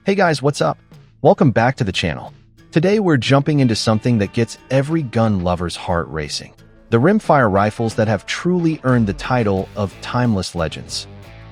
Hey guys, what's up? Welcome back to the channel. Today we're jumping into something that gets every gun lover's heart racing. The Rimfire rifles that have truly earned the title of timeless legends.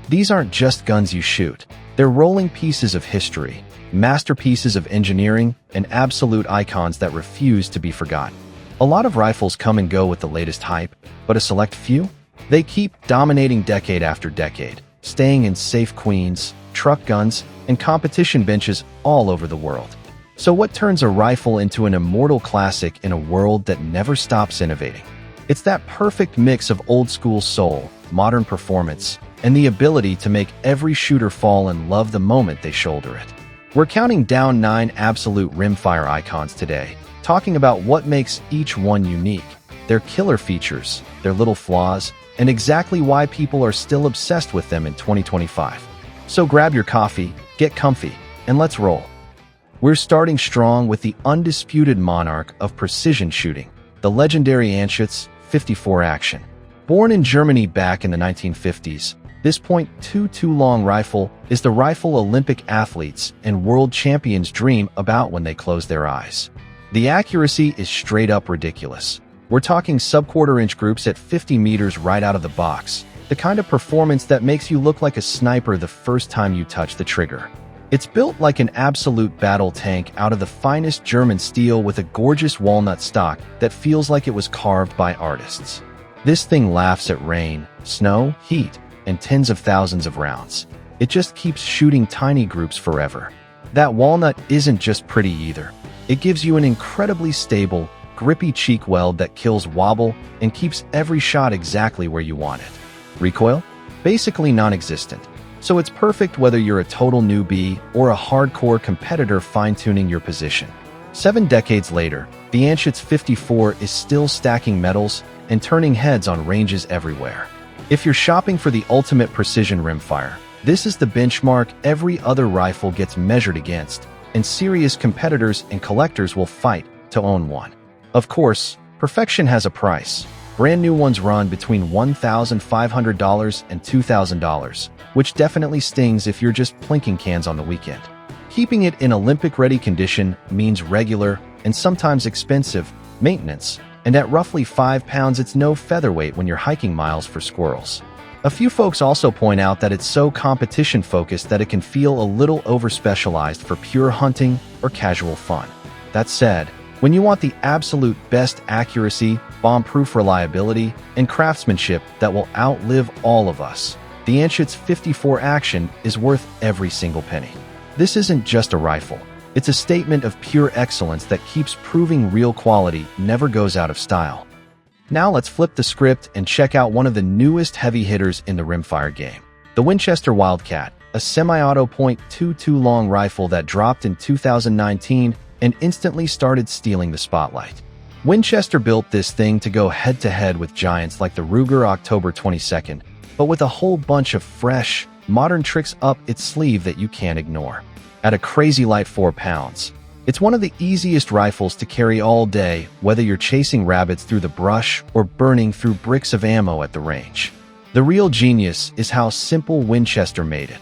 These aren't just guns you shoot. They're rolling pieces of history, masterpieces of engineering, and absolute icons that refuse to be forgotten. A lot of rifles come and go with the latest hype, but a select few? They keep dominating decade after decade, staying in safe queens, truck guns, and competition benches all over the world. So what turns a rifle into an immortal classic in a world that never stops innovating? It's that perfect mix of old-school soul, modern performance, and the ability to make every shooter fall in love the moment they shoulder it. We're counting down 9 absolute Rimfire icons today, talking about what makes each one unique, their killer features, their little flaws, and exactly why people are still obsessed with them in 2025. So grab your coffee, get comfy, and let's roll. We're starting strong with the undisputed monarch of precision shooting, the legendary Anschutz 54 Action. Born in Germany back in the 1950s, this .22 long rifle is the rifle Olympic athletes and world champions dream about when they close their eyes. The accuracy is straight up ridiculous. We're talking sub-quarter-inch groups at 50 meters right out of the box, the kind of performance that makes you look like a sniper the first time you touch the trigger. It's built like an absolute battle tank out of the finest German steel with a gorgeous walnut stock that feels like it was carved by artists. This thing laughs at rain, snow, heat, and tens of thousands of rounds. It just keeps shooting tiny groups forever. That walnut isn't just pretty either. It gives you an incredibly stable, grippy cheek weld that kills wobble and keeps every shot exactly where you want it. Recoil? Basically non-existent. So it's perfect whether you're a total newbie or a hardcore competitor fine-tuning your position. 7 decades later, the Anschutz 54 is still stacking medals and turning heads on ranges everywhere. If you're shopping for the ultimate precision rimfire, this is the benchmark every other rifle gets measured against, and serious competitors and collectors will fight to own one. Of course, perfection has a price. Brand new ones run between $1,500 and $2,000, which definitely stings if you're just plinking cans on the weekend. Keeping it in Olympic-ready condition means regular, and sometimes expensive, maintenance, and at roughly 5 pounds it's no featherweight when you're hiking miles for squirrels. A few folks also point out that it's so competition-focused that it can feel a little over-specialized for pure hunting or casual fun. That said, when you want the absolute best accuracy, bomb-proof reliability, and craftsmanship that will outlive all of us, the Anschutz 54 Action is worth every single penny. This isn't just a rifle. It's a statement of pure excellence that keeps proving real quality never goes out of style. Now let's flip the script and check out one of the newest heavy hitters in the rimfire game. The Winchester Wildcat, a semi-auto .22 long rifle that dropped in 2019 and instantly started stealing the spotlight. Winchester built this thing to go head-to-head with giants like the Ruger October 22nd, but with a whole bunch of fresh, modern tricks up its sleeve that you can't ignore. At a crazy light 4 pounds, it's one of the easiest rifles to carry all day, whether you're chasing rabbits through the brush or burning through bricks of ammo at the range. The real genius is how simple Winchester made it.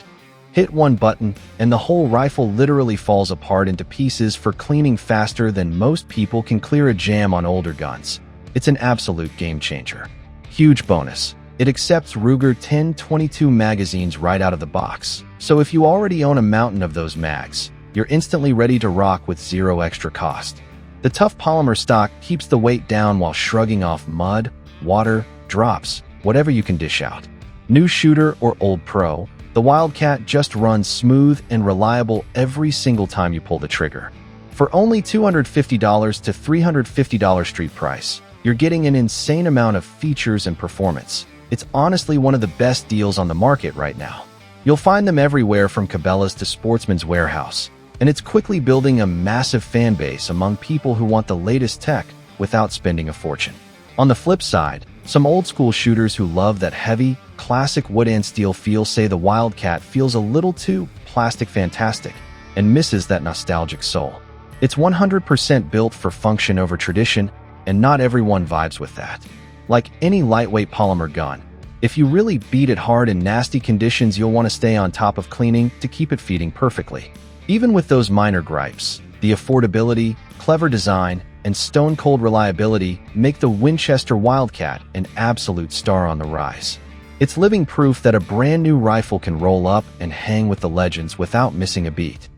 Hit one button, and the whole rifle literally falls apart into pieces for cleaning faster than most people can clear a jam on older guns. It's an absolute game changer. Huge bonus. It accepts Ruger 10-22 magazines right out of the box. So if you already own a mountain of those mags, you're instantly ready to rock with zero extra cost. The tough polymer stock keeps the weight down while shrugging off mud, water, drops, whatever you can dish out. New shooter or old pro, the Wildcat just runs smooth and reliable every single time you pull the trigger. For only $250 to $350 street price, you're getting an insane amount of features and performance. It's honestly one of the best deals on the market right now. You'll find them everywhere from Cabela's to Sportsman's Warehouse, and it's quickly building a massive fan base among people who want the latest tech without spending a fortune. On the flip side, some old-school shooters who love that heavy, classic wood and steel feel say the Wildcat feels a little too plastic fantastic and misses that nostalgic soul. It's 100% built for function over tradition, and not everyone vibes with that. Like any lightweight polymer gun, If you really beat it hard in nasty conditions, you'll want to stay on top of cleaning to keep it feeding perfectly. Even with those minor gripes, the affordability, clever design, and stone-cold reliability make the Winchester Wildcat an absolute star on the rise. It's living proof that a brand new rifle can roll up and hang with the legends without missing a beat.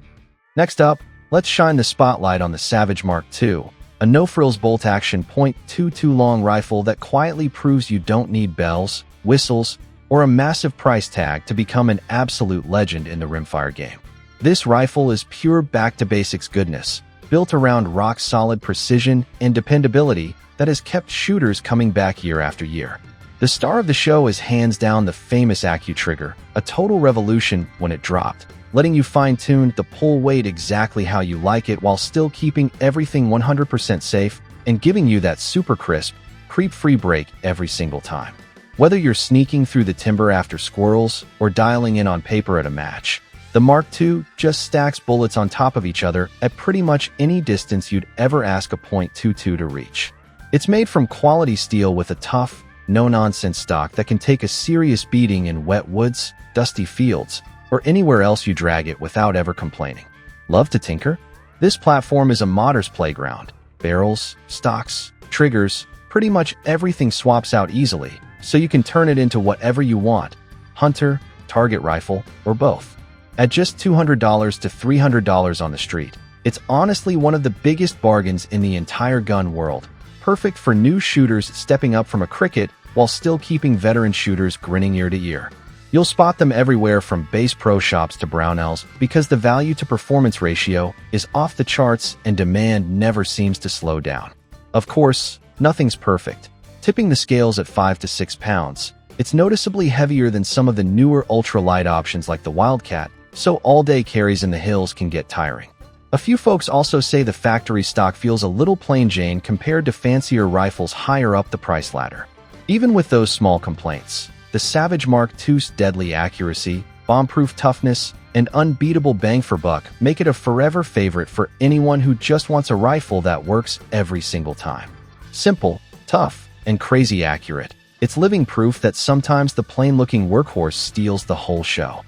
Next up, let's shine the spotlight on the Savage Mark II, a no-frills bolt-action .22 long rifle that quietly proves you don't need bells, whistles, or a massive price tag to become an absolute legend in the rimfire game. This rifle is pure back-to-basics goodness, built around rock-solid precision and dependability that has kept shooters coming back year after year. The star of the show is hands down the famous AccuTrigger, a total revolution when it dropped, letting you fine-tune the pull weight exactly how you like it while still keeping everything 100% safe and giving you that super crisp, creep-free break every single time. Whether you're sneaking through the timber after squirrels or dialing in on paper at a match, the Mark II just stacks bullets on top of each other at pretty much any distance you'd ever ask a .22 to reach. It's made from quality steel with a tough, no-nonsense stock that can take a serious beating in wet woods, dusty fields, or anywhere else you drag it without ever complaining. Love to tinker? This platform is a modder's playground. Barrels, stocks, triggers, pretty much everything swaps out easily, so you can turn it into whatever you want: hunter, target rifle, or both. At just $200 to $300 on the street, it's honestly one of the biggest bargains in the entire gun world, perfect for new shooters stepping up from a cricket while still keeping veteran shooters grinning ear to ear. You'll spot them everywhere from base pro shops to Brownells because the value-to-performance ratio is off the charts and demand never seems to slow down. Of course, nothing's perfect. Tipping the scales at 5 to 6 pounds, it's noticeably heavier than some of the newer ultra-light options like the Wildcat, so all-day carries in the hills can get tiring. A few folks also say the factory stock feels a little plain Jane compared to fancier rifles higher up the price ladder. Even with those small complaints, the Savage Mark II's deadly accuracy, bomb-proof toughness, and unbeatable bang for buck make it a forever favorite for anyone who just wants a rifle that works every single time. Simple, tough, and crazy accurate, it's living proof that sometimes the plain-looking workhorse steals the whole show.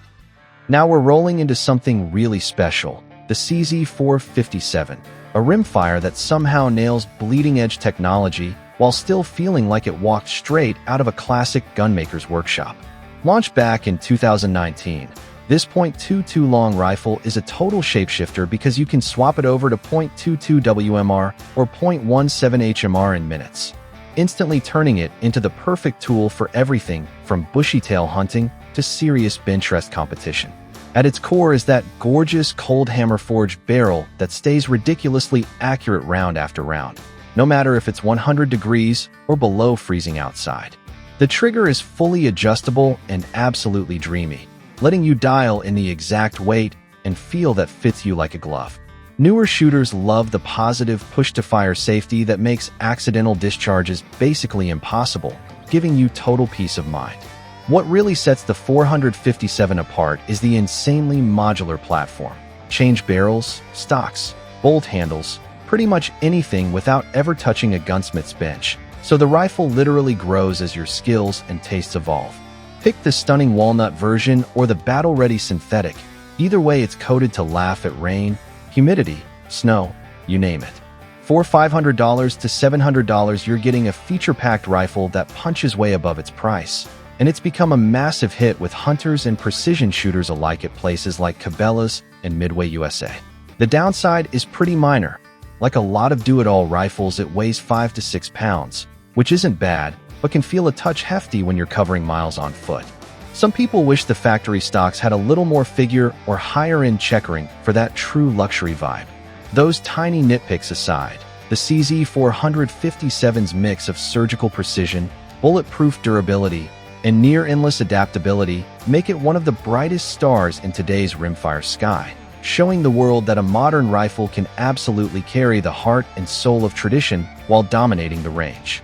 Now we're rolling into something really special, the CZ457, a rimfire that somehow nails bleeding-edge technology while still feeling like it walked straight out of a classic gunmaker's workshop. Launched back in 2019, this .22 long rifle is a total shapeshifter because you can swap it over to .22 WMR or .17 HMR in minutes, instantly turning it into the perfect tool for everything from bushy-tail hunting to serious bench rest competition. At its core is that gorgeous cold hammer forged barrel that stays ridiculously accurate round after round, no matter if it's 100 degrees or below freezing outside. The trigger is fully adjustable and absolutely dreamy, letting you dial in the exact weight and feel that fits you like a glove. Newer shooters love the positive push-to-fire safety that makes accidental discharges basically impossible, giving you total peace of mind. What really sets the 457 apart is the insanely modular platform. Change barrels, stocks, bolt handles, pretty much anything without ever touching a gunsmith's bench, so the rifle literally grows as your skills and tastes evolve. Pick the stunning walnut version or the battle-ready synthetic. Either way, it's coded to laugh at rain, humidity, snow, you name it. For $500 to $700, you're getting a feature-packed rifle that punches way above its price. And it's become a massive hit with hunters and precision shooters alike at places like Cabela's and Midway USA. The downside is pretty minor. Like a lot of do-it-all rifles, it weighs 5 to 6 pounds, which isn't bad, but can feel a touch hefty when you're covering miles on foot. Some people wish the factory stocks had a little more figure or higher-end checkering for that true luxury vibe. Those tiny nitpicks aside, the CZ457's mix of surgical precision, bulletproof durability, and near-endless adaptability make it one of the brightest stars in today's rimfire sky, showing the world that a modern rifle can absolutely carry the heart and soul of tradition while dominating the range.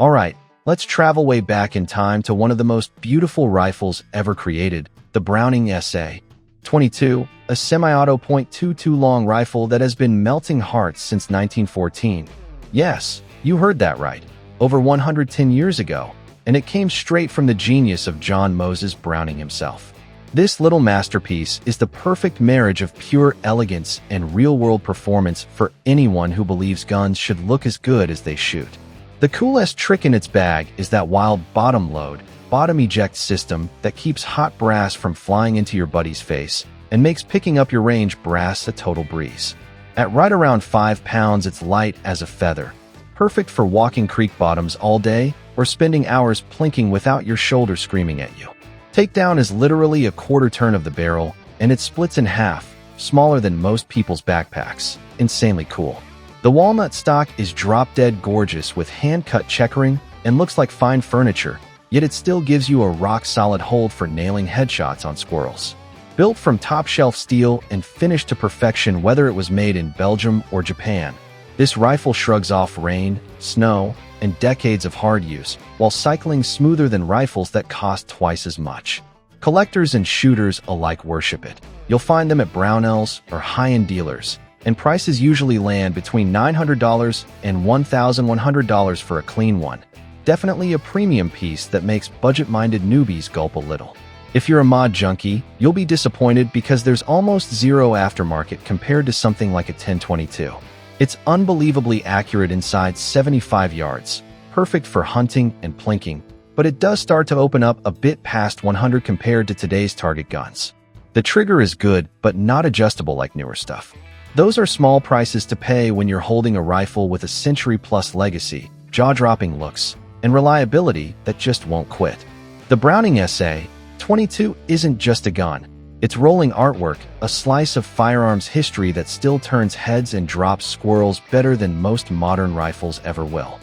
Alright, let's travel way back in time to one of the most beautiful rifles ever created, the Browning SA-22, a semi-auto .22 long rifle that has been melting hearts since 1914. Yes, you heard that right. Over 110 years ago, and it came straight from the genius of John Moses Browning himself. This little masterpiece is the perfect marriage of pure elegance and real-world performance for anyone who believes guns should look as good as they shoot. The coolest trick in its bag is that wild bottom load, bottom eject system that keeps hot brass from flying into your buddy's face and makes picking up your range brass a total breeze. At right around 5 pounds, it's light as a feather, perfect for walking creek bottoms all day or spending hours plinking without your shoulder screaming at you. Takedown is literally a quarter turn of the barrel, and it splits in half, smaller than most people's backpacks. Insanely cool. The walnut stock is drop-dead gorgeous with hand-cut checkering and looks like fine furniture, yet it still gives you a rock-solid hold for nailing headshots on squirrels. Built from top-shelf steel and finished to perfection whether it was made in Belgium or Japan, this rifle shrugs off rain, snow, and decades of hard use, while cycling smoother than rifles that cost twice as much. Collectors and shooters alike worship it. You'll find them at Brownells or high-end dealers, and prices usually land between $900 and $1,100 for a clean one. Definitely a premium piece that makes budget-minded newbies gulp a little. If you're a mod junkie, you'll be disappointed because there's almost zero aftermarket compared to something like a 1022. It's unbelievably accurate inside 75 yards, perfect for hunting and plinking, but it does start to open up a bit past 100 compared to today's target guns. The trigger is good, but not adjustable like newer stuff. Those are small prices to pay when you're holding a rifle with a century-plus legacy, jaw-dropping looks, and reliability that just won't quit. The Browning SA-22 isn't just a gun. It's rolling artwork, a slice of firearms history that still turns heads and drops squirrels better than most modern rifles ever will.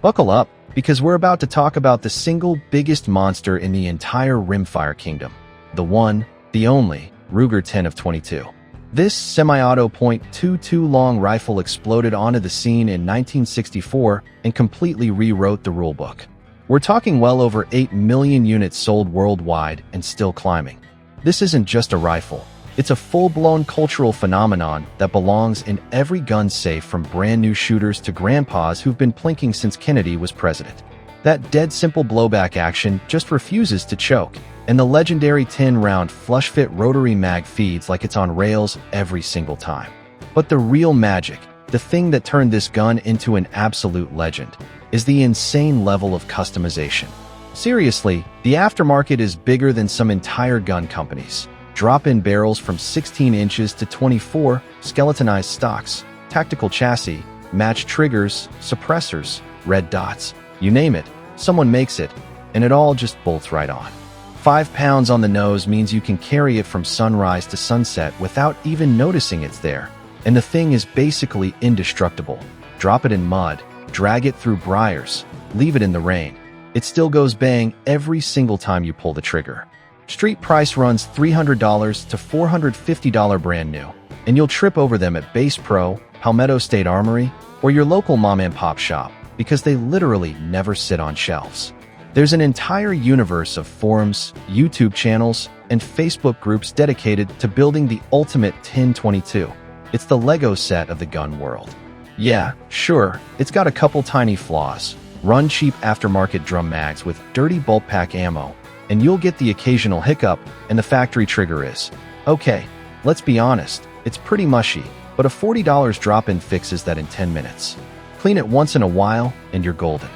Buckle up, because we're about to talk about the single biggest monster in the entire Rimfire kingdom. The one, the only, Ruger 10 of 22. This semi-auto .22 long rifle exploded onto the scene in 1964 and completely rewrote the rulebook. We're talking well over 8 million units sold worldwide and still climbing. This isn't just a rifle. It's a full-blown cultural phenomenon that belongs in every gun safe from brand-new shooters to grandpas who've been plinking since Kennedy was president. That dead simple blowback action just refuses to choke, and the legendary 10-round flush-fit rotary mag feeds like it's on rails every single time. But the real magic, the thing that turned this gun into an absolute legend, is the insane level of customization. Seriously, the aftermarket is bigger than some entire gun companies. Drop-in barrels from 16 inches to 24, skeletonized stocks, tactical chassis, matched triggers, suppressors, red dots, you name it, someone makes it, and it all just bolts right on. 5 pounds on the nose means you can carry it from sunrise to sunset without even noticing it's there. And the thing is basically indestructible. Drop it in mud, drag it through briars, leave it in the rain. It still goes bang every single time you pull the trigger. Street price runs $300 to $450 brand new, and you'll trip over them at Bass Pro, Palmetto State Armory, or your local mom-and-pop shop because they literally never sit on shelves. There's an entire universe of forums, YouTube channels, and Facebook groups dedicated to building the ultimate 1022. It's the Lego set of the gun world. Yeah, sure, it's got a couple tiny flaws. Run cheap aftermarket drum mags with dirty bulk pack ammo, and you'll get the occasional hiccup, and the factory trigger is. Okay, let's be honest, it's pretty mushy, but a $40 drop-in fixes that in 10 minutes. Clean it once in a while, and you're golden.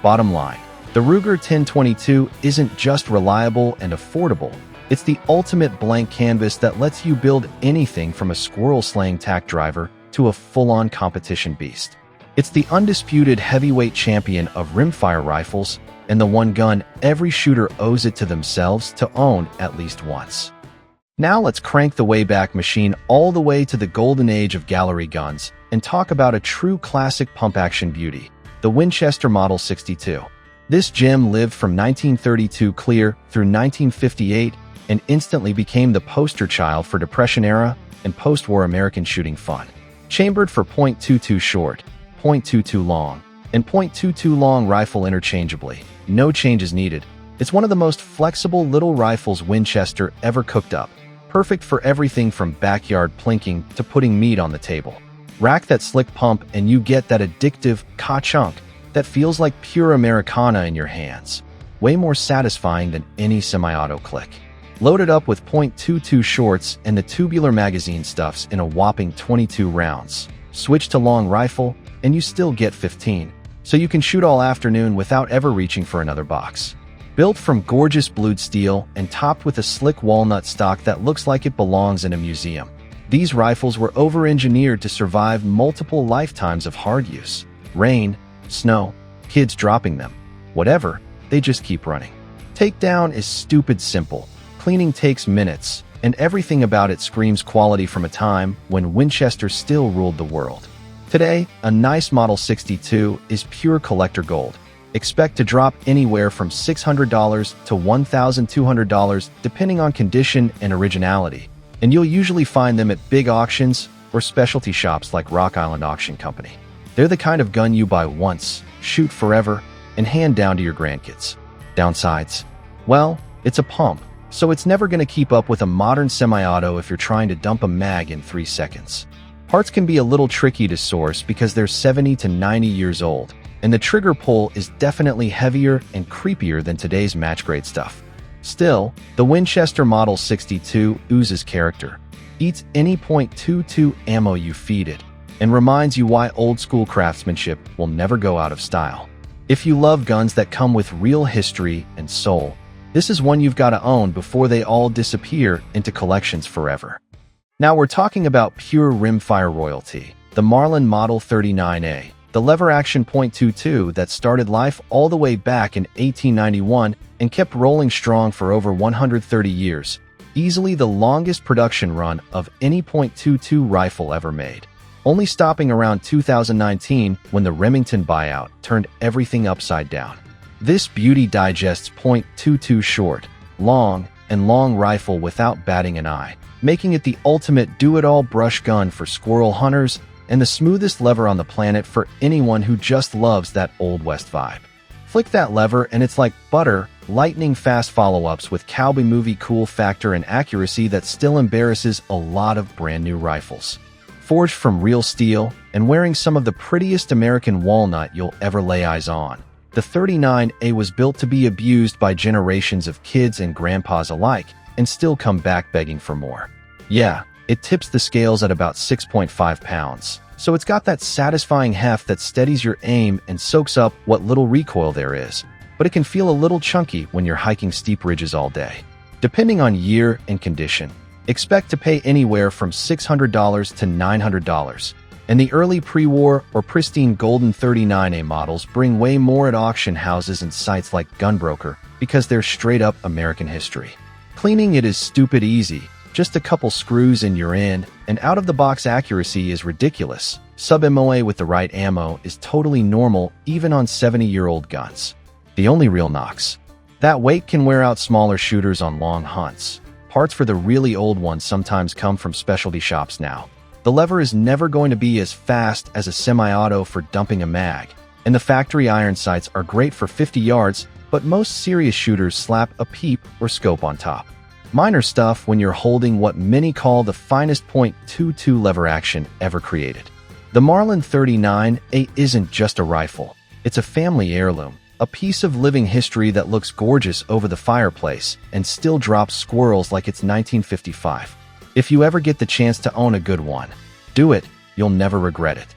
Bottom line, the Ruger 1022 isn't just reliable and affordable, it's the ultimate blank canvas that lets you build anything from a squirrel-slaying tack driver to a full-on competition beast. It's the undisputed heavyweight champion of rimfire rifles, and the one gun every shooter owes it to themselves to own at least once. Now let's crank the Wayback Machine all the way to the golden age of gallery guns and talk about a true classic pump-action beauty, the Winchester Model 62. This gem lived from 1932 clear through 1958 and instantly became the poster child for Depression-era and post-war American shooting fun. Chambered for .22 short, .22 long, and .22 long rifle interchangeably, no changes needed. It's one of the most flexible little rifles Winchester ever cooked up, perfect for everything from backyard plinking to putting meat on the table. Rack that slick pump and you get that addictive ka-chunk that feels like pure Americana in your hands. way more satisfying than any semi-auto click. Loaded up with .22 shorts and the tubular magazine stuffs in a whopping 22 rounds. Switch to long rifle, and you still get 15, so you can shoot all afternoon without ever reaching for another box. Built from gorgeous blued steel and topped with a slick walnut stock that looks like it belongs in a museum. These rifles were over-engineered to survive multiple lifetimes of hard use. Rain, snow, kids dropping them, whatever, they just keep running. Takedown is stupid simple. Cleaning takes minutes, and everything about it screams quality from a time when Winchester still ruled the world. Today, a nice Model 62 is pure collector gold. Expect to drop anywhere from $600 to $1,200 depending on condition and originality, and you'll usually find them at big auctions or specialty shops like Rock Island Auction Company. They're the kind of gun you buy once, shoot forever, and hand down to your grandkids. Downsides? Well, it's a pump, so it's never going to keep up with a modern semi-auto if you're trying to dump a mag in 3 seconds. Parts can be a little tricky to source because they're 70 to 90 years old, and the trigger pull is definitely heavier and creepier than today's match-grade stuff. Still, the Winchester Model 62 oozes character, eats any .22 ammo you feed it, and reminds you why old-school craftsmanship will never go out of style. If you love guns that come with real history and soul, this is one you've got to own before they all disappear into collections forever. Now we're talking about pure rimfire royalty, the Marlin Model 39A, the lever-action .22 that started life all the way back in 1891 and kept rolling strong for over 130 years, easily the longest production run of any .22 rifle ever made, only stopping around 2019 when the Remington buyout turned everything upside down. This beauty digests .22 short, long, and long rifle without batting an eye, making it the ultimate do-it-all brush gun for squirrel hunters and the smoothest lever on the planet for anyone who just loves that Old West vibe. Flick that lever and it's like butter, lightning-fast follow-ups with cowboy movie cool factor and accuracy that still embarrasses a lot of brand-new rifles. Forged from real steel and wearing some of the prettiest American walnut you'll ever lay eyes on, the 39A was built to be abused by generations of kids and grandpas alike and still come back begging for more. Yeah, it tips the scales at about 6.5 pounds, so it's got that satisfying heft that steadies your aim and soaks up what little recoil there is, but it can feel a little chunky when you're hiking steep ridges all day. Depending on year and condition, expect to pay anywhere from $600 to $900, and the early pre-war or pristine golden 39A models bring way more at auction houses and sites like Gunbroker because they're straight-up American history. Cleaning it is stupid easy. Just a couple screws and you're in, and out-of-the-box accuracy is ridiculous. Sub-MOA with the right ammo is totally normal even on 70-year-old guns. The only real knocks: that weight can wear out smaller shooters on long hunts. Parts for the really old ones sometimes come from specialty shops now. The lever is never going to be as fast as a semi-auto for dumping a mag, and the factory iron sights are great for 50 yards, but most serious shooters slap a peep or scope on top. Minor stuff when you're holding what many call the finest .22 lever action ever created. The Marlin 39A isn't just a rifle. It's a family heirloom, a piece of living history that looks gorgeous over the fireplace and still drops squirrels like it's 1955. If you ever get the chance to own a good one, do it. You'll never regret it.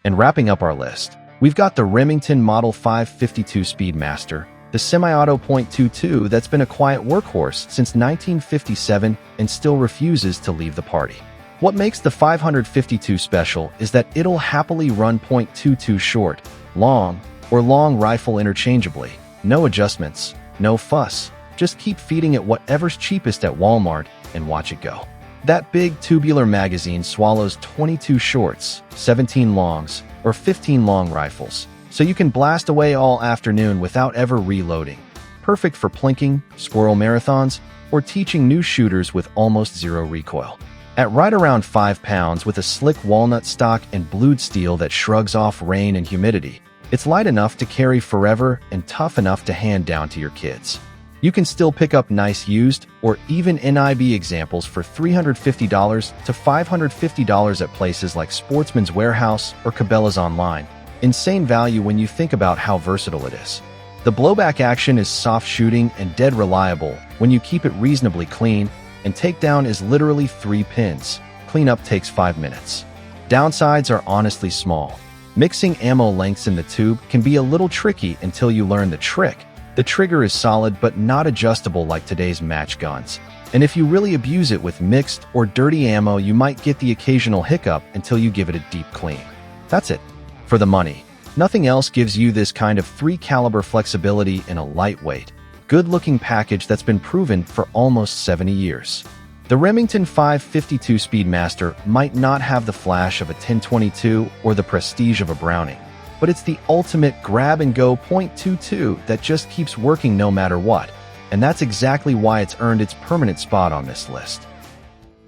And wrapping up our list, we've got the Remington Model 552 Speedmaster, the semi-auto .22 that's been a quiet workhorse since 1957 and still refuses to leave the party. What makes the 552 special is that it'll happily run .22 short, long, or long rifle interchangeably. No adjustments, no fuss. Just keep feeding it whatever's cheapest at Walmart and watch it go. That big tubular magazine swallows 22 shorts, 17 longs, or 15 long rifles, so you can blast away all afternoon without ever reloading. Perfect for plinking, squirrel marathons, or teaching new shooters with almost zero recoil. At right around 5 pounds with a slick walnut stock and blued steel that shrugs off rain and humidity, it's light enough to carry forever and tough enough to hand down to your kids. You can still pick up nice used or even NIB examples for $350 to $550 at places like Sportsman's Warehouse or Cabela's Online. Insane value when you think about how versatile it is. The blowback action is soft shooting and dead reliable when you keep it reasonably clean, and takedown is literally 3 pins. Cleanup takes 5 minutes. Downsides are honestly small. Mixing ammo lengths in the tube can be a little tricky until you learn the trick. The trigger is solid but not adjustable like today's match guns. And if you really abuse it with mixed or dirty ammo, you might get the occasional hiccup until you give it a deep clean. That's it. For the money. Nothing else gives you this kind of 3 caliber flexibility in a lightweight, good-looking package that's been proven for almost 70 years. The Remington 552 Speedmaster might not have the flash of a 1022 or the prestige of a Browning, but it's the ultimate grab-and-go .22 that just keeps working no matter what, and that's exactly why it's earned its permanent spot on this list.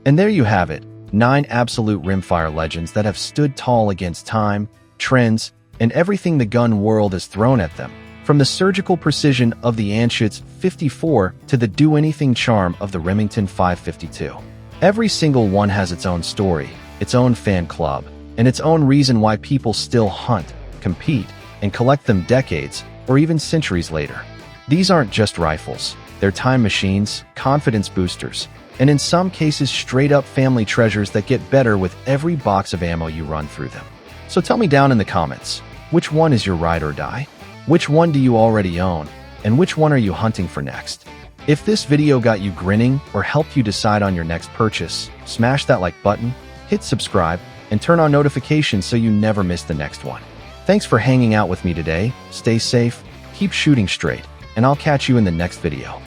And there you have it, 9 absolute rimfire legends that have stood tall against time, trends, and everything the gun world has thrown at them. From the surgical precision of the Anschutz 54 to the do-anything charm of the Remington 552. Every single one has its own story, its own fan club, and its own reason why people still hunt, compete, and collect them decades or even centuries later. These aren't just rifles. They're time machines, confidence boosters, and in some cases straight-up family treasures that get better with every box of ammo you run through them. So tell me down in the comments, which one is your ride or die? Which one do you already own? And which one are you hunting for next? If this video got you grinning or helped you decide on your next purchase, smash that like button, hit subscribe, and turn on notifications so you never miss the next one. Thanks for hanging out with me today. Stay safe, keep shooting straight, and I'll catch you in the next video.